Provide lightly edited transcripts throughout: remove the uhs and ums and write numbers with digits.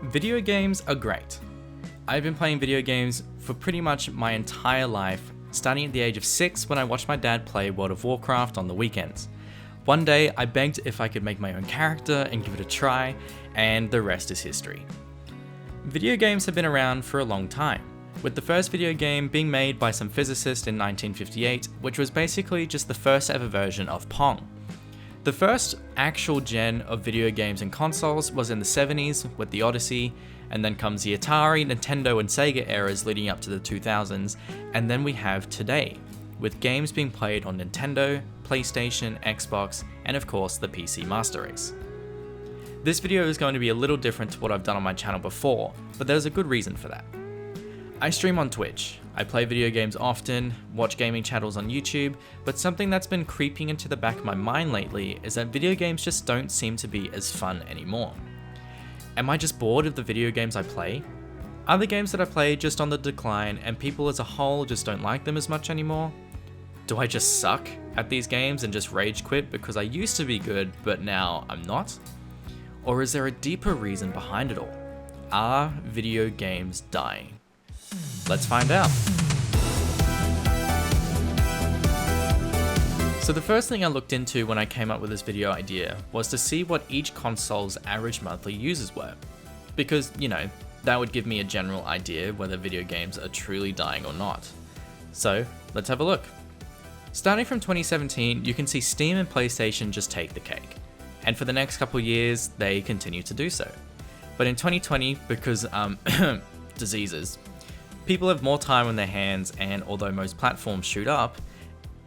Video games are great. I've been playing video games for pretty much my entire life, starting at the age of 6 when I watched my dad play World of Warcraft on the weekends. One day I begged if I could make my own character and give it a try, and the rest is history. Video games have been around for a long time, with the first video game being made by some physicist in 1958, which was basically just the first ever version of Pong. The first actual gen of video games and consoles was in the 70s with the Odyssey, and then comes the Atari, Nintendo and Sega eras leading up to the 2000s, and then we have today, with games being played on Nintendo, PlayStation, Xbox, and of course the PC Master Race. This video is going to be a little different to what I've done on my channel before, but there's a good reason for that. I stream on Twitch, I play video games often, watch gaming channels on YouTube, but something that's been creeping into the back of my mind lately is that video games just don't seem to be as fun anymore. Am I just bored of the video games I play? Are the games that I play just on the decline and people as a whole just don't like them as much anymore? Do I just suck at these games and just rage quit because I used to be good but now I'm not? Or is there a deeper reason behind it all? Are video games dying? Let's find out. So the first thing I looked into when I came up with this video idea was to see what each console's average monthly users were. Because, that would give me a general idea whether video games are truly dying or not. So let's have a look. Starting from 2017, you can see Steam and PlayStation just take the cake. And for the next couple years, they continue to do so. But in 2020, because diseases, people have more time on their hands, and although most platforms shoot up,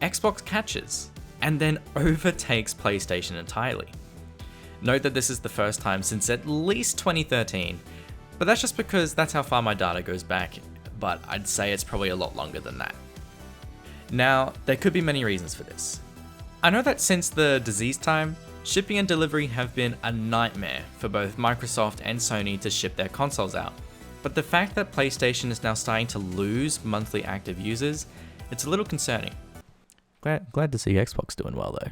Xbox catches and then overtakes PlayStation entirely. Note that this is the first time since at least 2013, but that's just because that's how far my data goes back, but I'd say it's probably a lot longer than that. Now, there could be many reasons for this. I know that since the disease time, shipping and delivery have been a nightmare for both Microsoft and Sony to ship their consoles out. But the fact that PlayStation is now starting to lose monthly active users, it's a little concerning. Glad to see Xbox doing well though.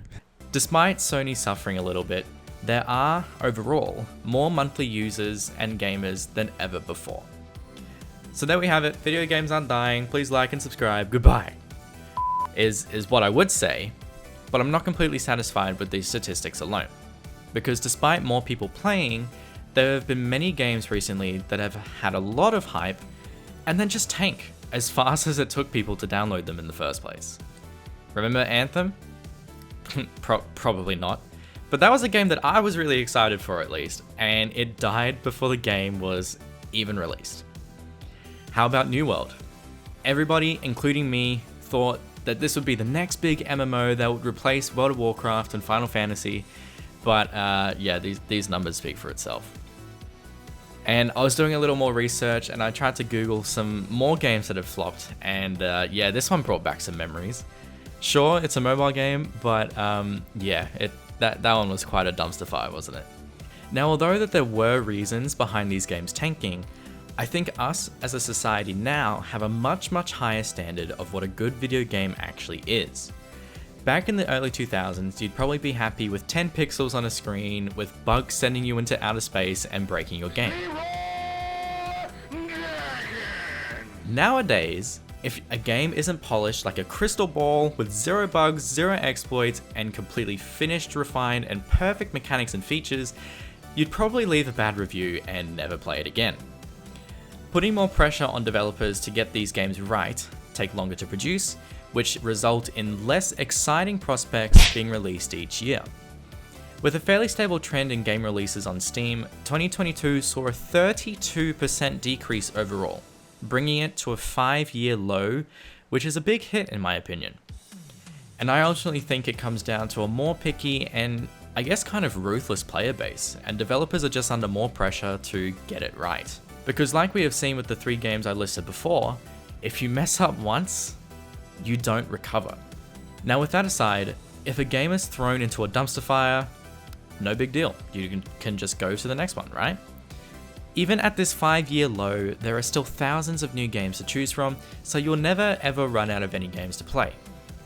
Despite Sony suffering a little bit, there are, overall, more monthly users and gamers than ever before. So there we have it, video games aren't dying, please like and subscribe, goodbye. Is what I would say, but I'm not completely satisfied with these statistics alone. Because despite more people playing, there have been many games recently that have had a lot of hype and then just tank as fast as it took people to download them in the first place. Remember Anthem? Probably not. But that was a game that I was really excited for at least, and it died before the game was even released. How about New World? Everybody, including me, thought that this would be the next big MMO that would replace World of Warcraft and Final Fantasy, but these numbers speak for itself. And I was doing a little more research and I tried to Google some more games that have flopped, and this one brought back some memories. Sure, it's a mobile game, but that one was quite a dumpster fire, wasn't it? Now, although that there were reasons behind these games tanking, I think us as a society now have a much higher standard of what a good video game actually is. Back in the early 2000s, you'd probably be happy with 10 pixels on a screen, with bugs sending you into outer space and breaking your game. Nowadays, if a game isn't polished like a crystal ball with 0 bugs, 0 exploits, and completely finished, refined, and perfect mechanics and features, you'd probably leave a bad review and never play it again. Putting more pressure on developers to get these games right take longer to produce, which result in less exciting prospects being released each year. With a fairly stable trend in game releases on Steam, 2022 saw a 32% decrease overall, bringing it to a 5-year low, which is a big hit in my opinion. And I ultimately think it comes down to a more picky and I guess kind of ruthless player base, and developers are just under more pressure to get it right. Because like we have seen with the 3 games I listed before, if you mess up once, you don't recover. Now with that aside, if a game is thrown into a dumpster fire, no big deal, you can just go to the next one, right? Even at this 5-year low, there are still thousands of new games to choose from, so you'll never ever run out of any games to play.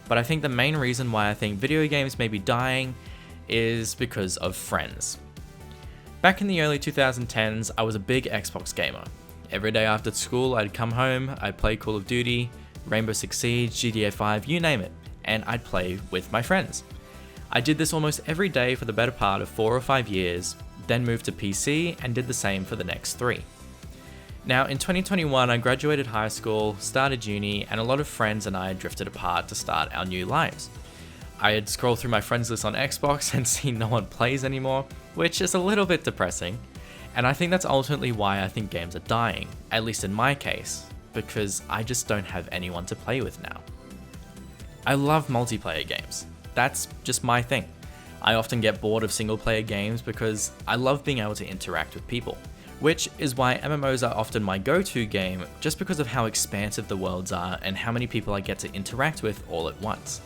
But I think the main reason why I think video games may be dying is because of friends. Back in the early 2010s, I was a big Xbox gamer. Every day after school, I'd come home, I'd play Call of Duty, Rainbow Six Siege, GTA 5, you name it, and I'd play with my friends. I did this almost every day for the better part of 4 or 5 years, then moved to PC and did the same for the next 3. Now in 2021, I graduated high school, started uni, and a lot of friends and I drifted apart to start our new lives. I had scrolled through my friends list on Xbox and seen no one plays anymore, which is a little bit depressing. And I think that's ultimately why I think games are dying, at least in my case, because I just don't have anyone to play with now. I love multiplayer games. That's just my thing. I often get bored of single player games because I love being able to interact with people, which is why MMOs are often my go-to game just because of how expansive the worlds are and how many people I get to interact with all at once.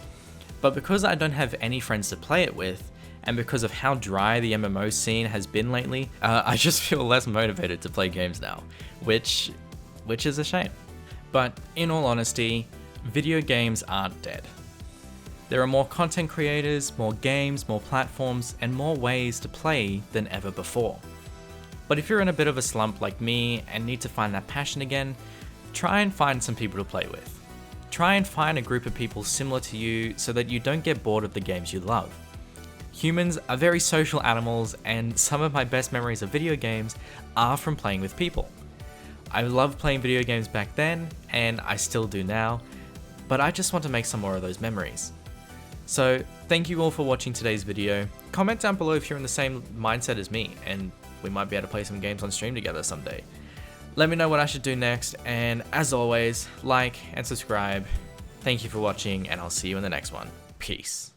But because I don't have any friends to play it with, and because of how dry the MMO scene has been lately, I just feel less motivated to play games now, which is a shame. But in all honesty, video games aren't dead. There are more content creators, more games, more platforms, and more ways to play than ever before. But if you're in a bit of a slump like me and need to find that passion again, try and find some people to play with. Try and find a group of people similar to you so that you don't get bored of the games you love. Humans are very social animals, and some of my best memories of video games are from playing with people. I loved playing video games back then, and I still do now, but I just want to make some more of those memories. So thank you all for watching today's video. Comment down below if you're in the same mindset as me, and we might be able to play some games on stream together someday. Let me know what I should do next, and as always, like and subscribe. Thank you for watching, and I'll see you in the next one. Peace.